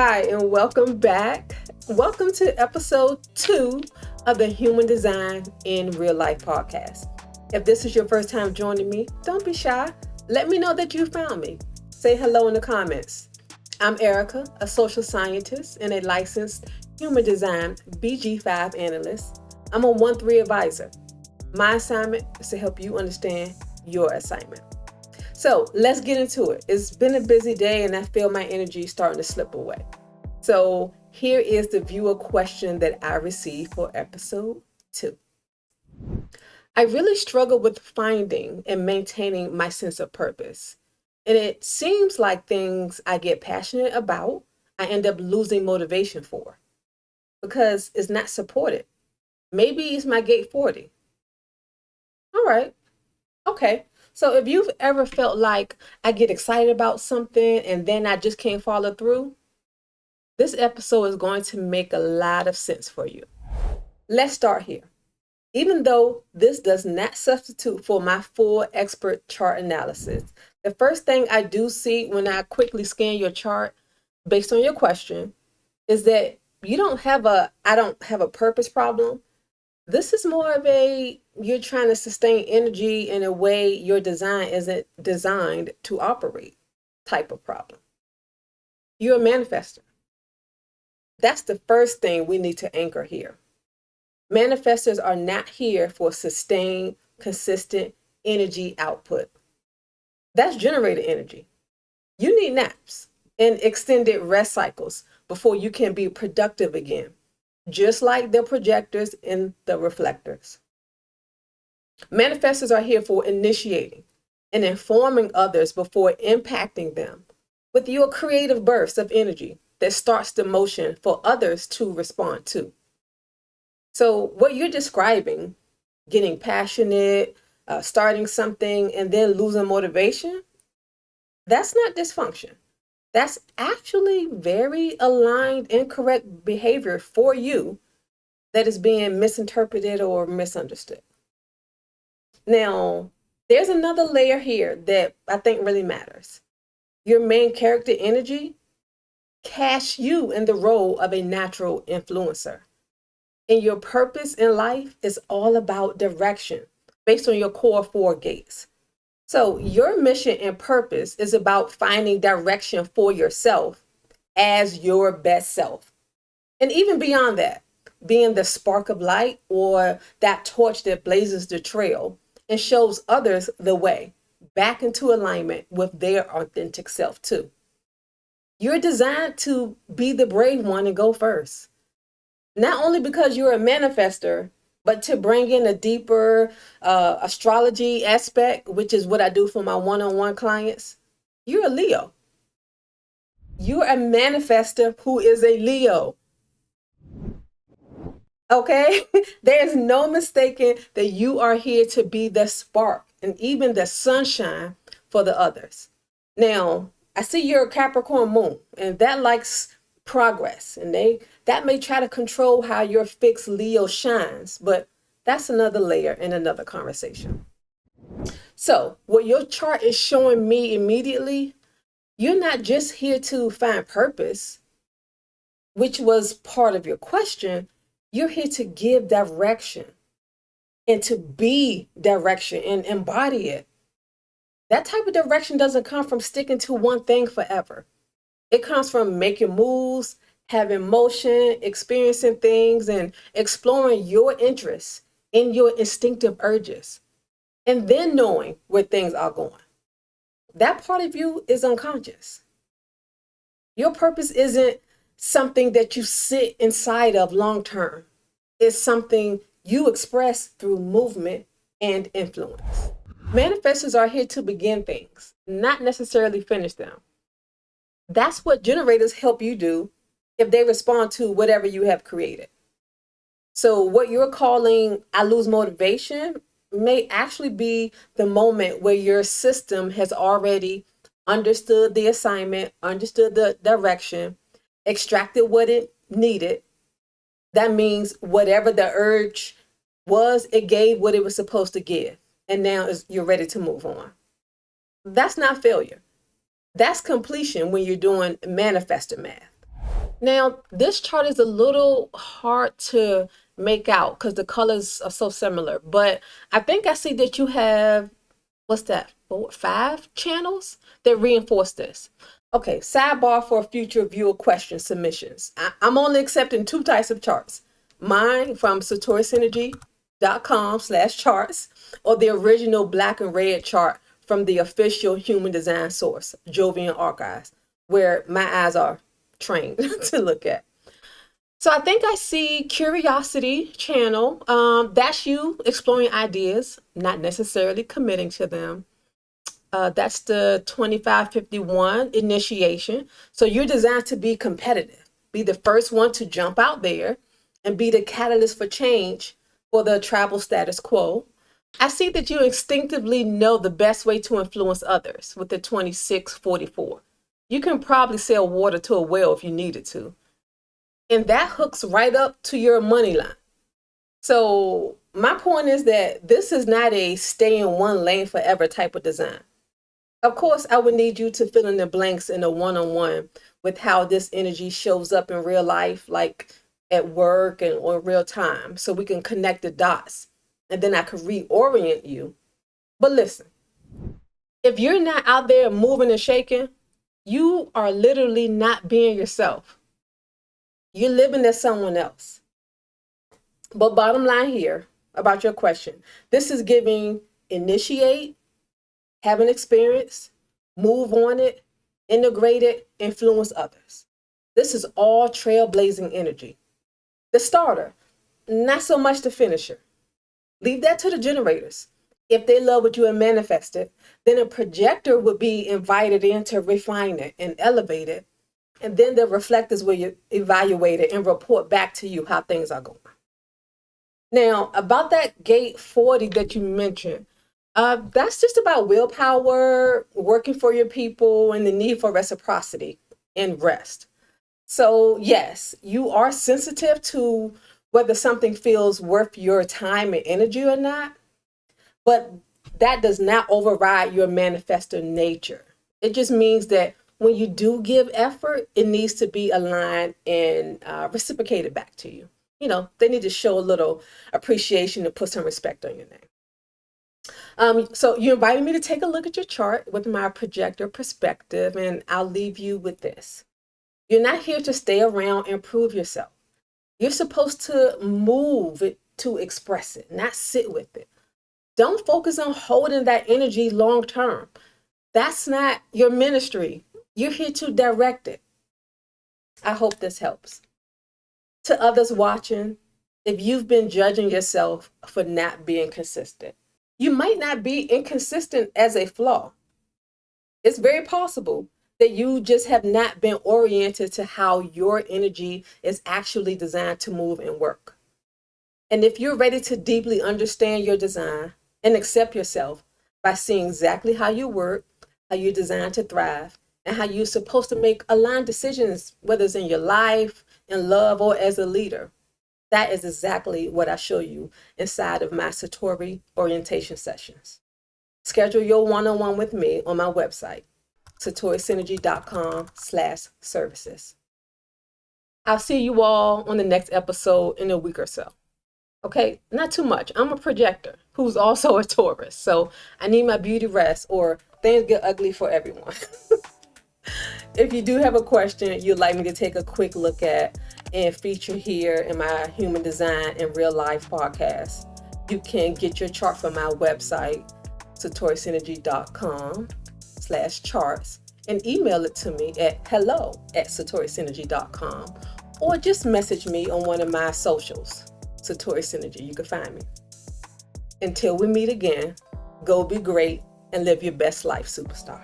Hi, and welcome back. Welcome to episode 2 of the Human Design in Real Life podcast. If this is your first time joining me, don't be shy. Let me know that you found me. Say hello in the comments. I'm Erica, a social scientist and a licensed Human Design BG5 analyst. I'm a 1-3 advisor. My assignment is to help you understand your assignment. So let's get into it. It's been a busy day and I feel my energy starting to slip away. So here is the viewer question that I received for episode 2. I really struggle with finding and maintaining my sense of purpose. And it seems like things I get passionate about, I end up losing motivation for because it's not supported. Maybe it's my gate 40. All right. Okay. So if you've ever felt like I get excited about something and then I just can't follow through, this episode is going to make a lot of sense for you. Let's start here. Even though this does not substitute for my full expert chart analysis, the first thing I do see when I quickly scan your chart based on your question is that you don't have I don't have a purpose problem. This is more of you're trying to sustain energy in a way your design isn't designed to operate type of problem. You're a manifestor. That's the first thing we need to anchor here. Manifestors are not here for sustained, consistent energy output. That's generated energy. You need naps and extended rest cycles before you can be productive again, just like the projectors and the reflectors. Manifestors are here for initiating and informing others before impacting them with your creative bursts of energy that starts the motion for others to respond to. So what you're describing, getting passionate, starting something, and then losing motivation, that's not dysfunction. That's actually very aligned and correct behavior for you that is being misinterpreted or misunderstood. Now, there's another layer here that I think really matters. Your main character energy casts you in the role of a natural influencer. And your purpose in life is all about direction based on your core 4 gates. So your mission and purpose is about finding direction for yourself as your best self. And even beyond that, being the spark of light or that torch that blazes the trail and shows others the way back into alignment with their authentic self too. You're designed to be the brave one and go first. Not only because you're a manifestor, but to bring in a deeper astrology aspect, which is what I do for my one-on-one clients. You're a Leo. You're a manifestor who is a Leo. Okay? There's no mistaking that you are here to be the spark and even the sunshine for the others. Now, I see you're a Capricorn moon, and that likes progress, and that may try to control how your fixed Leo shines, but that's another layer in another conversation. So what your chart is showing me immediately, you're not just here to find purpose, which was part of your question. You're here to give direction and to be direction and embody it. That type of direction doesn't come from sticking to one thing forever. It comes from making moves, having motion, experiencing things, and exploring your interests in your instinctive urges, and then knowing where things are going. That part of you is unconscious. Your purpose isn't something that you sit inside of long term. It's something you express through movement and influence. Manifestors are here to begin things, not necessarily finish them. That's what generators help you do if they respond to whatever you have created. So what you're calling I lose motivation may actually be the moment where your system has already understood the assignment, understood the direction, extracted what it needed. That means whatever the urge was, it gave what it was supposed to give. And now you're ready to move on. That's not failure. That's completion when you're doing manifestor math. Now, this chart is a little hard to make out because the colors are so similar, but I think I see that you have, what's that, 5 channels that reinforce this. Okay, sidebar for future viewer question submissions. I'm only accepting 2 types of charts. Mine from satorisynergy.com/charts, or the original black and red chart from the official human design source, Jovian Archives, where my eyes are trained to look at. So I think I see Curiosity channel. That's you exploring ideas, not necessarily committing to them. That's the 2551 initiation. So you're designed to be competitive, be the first one to jump out there and be the catalyst for change for the tribal status quo. I see that you instinctively know the best way to influence others with the 2644. You can probably sell water to a well if you needed to. And that hooks right up to your money line. So my point is that this is not a stay in one lane forever type of design. Of course, I would need you to fill in the blanks in a one-on-one with how this energy shows up in real life, like at work and or real time, so we can connect the dots. And then I could reorient you. But listen, if you're not out there moving and shaking, you are literally not being yourself. You're living as someone else. But bottom line here about your question, this is giving initiate, have an experience, move on it, integrate it, influence others. This is all trailblazing energy. The starter, not so much the finisher. Leave that to the generators. If they love what you have manifested, then a projector would be invited in to refine it and elevate it. And then the reflectors will evaluate it and report back to you how things are going. Now, about that gate 40 that you mentioned, that's just about willpower, working for your people, and the need for reciprocity and rest. So, yes, you are sensitive to whether something feels worth your time and energy or not, but that does not override your manifestor nature. It just means that when you do give effort, it needs to be aligned and reciprocated back to you. You know, they need to show a little appreciation and put some respect on your name. So you invited me to take a look at your chart with my projector perspective, and I'll leave you with this. You're not here to stay around and prove yourself. You're supposed to move it to express it, not sit with it. Don't focus on holding that energy long term. That's not your ministry. You're here to direct it. I hope this helps. To others watching, if you've been judging yourself for not being consistent, you might not be inconsistent as a flaw. It's very possible that you just have not been oriented to how your energy is actually designed to move and work. And if you're ready to deeply understand your design and accept yourself by seeing exactly how you work, how you're designed to thrive, and how you're supposed to make aligned decisions, whether it's in your life, in love, or as a leader, that is exactly what I show you inside of my Satori orientation sessions. Schedule your one-on-one with me on my website, satorisynergy.com/services. I'll see you all on the next episode in a week or so. Okay, not too much. I'm a projector who's also a Taurus, so I need my beauty rest or things get ugly for everyone. If you do have a question you'd like me to take a quick look at and feature here in my Human Design in Real Life podcast, you can get your chart from my website, satorisynergy.com/charts, and email it to me at hello@satorisynergy.com, or just message me on one of my socials, Satori Synergy. You can find me. Until we meet again, go be great and live your best life, superstar.